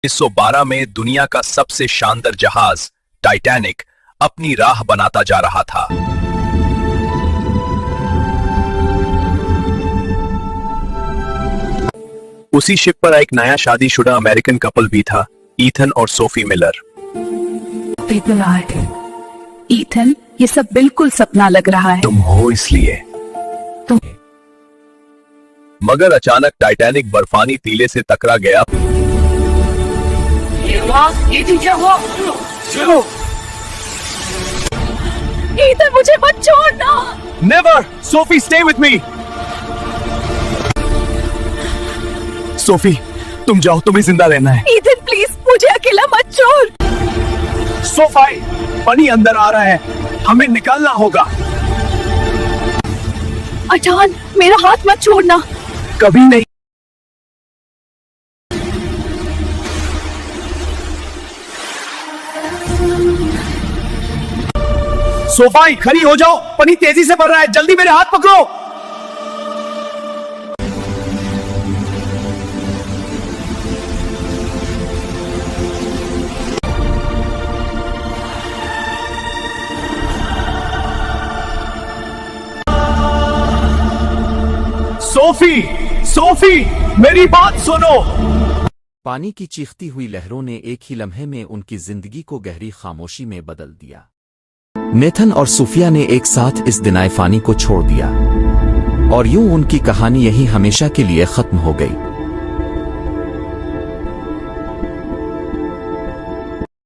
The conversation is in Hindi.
1912 में दुनिया का सबसे शानदार जहाज टाइटैनिक अपनी राह बनाता जा रहा था। उसी शिप पर एक नया शादीशुदा अमेरिकन कपल भी था, ईथन और सोफी मिलर। ईथन, ये सब बिल्कुल सपना लग रहा है। तुम हो इसलिए। मगर अचानक टाइटैनिक बर्फानी टीले से टकरा गया। ईथन, मुझे मत छोड़ना। Never, Sophie, stay with me. Sophie, तुम जाओ, तुम्हें जिंदा रहना है। ईथन, प्लीज मुझे अकेला मत छोड़। सोफी, पानी अंदर आ रहा है, हमें निकलना होगा। अचान, मेरा हाथ मत छोड़ना। कभी नहीं। सोफी, खड़ी हो जाओ, पानी तेजी से बढ़ रहा है, जल्दी मेरे हाथ पकड़ो। सोफी, सोफी, मेरी बात सुनो। पानी की चीखती हुई लहरों ने एक ही लम्हे में उनकी जिंदगी को गहरी खामोशी में बदल दिया। नेथन और सूफिया ने एक साथ इस दुनिया फानी को छोड़ दिया और यूं उनकी कहानी यही हमेशा के लिए खत्म हो गई।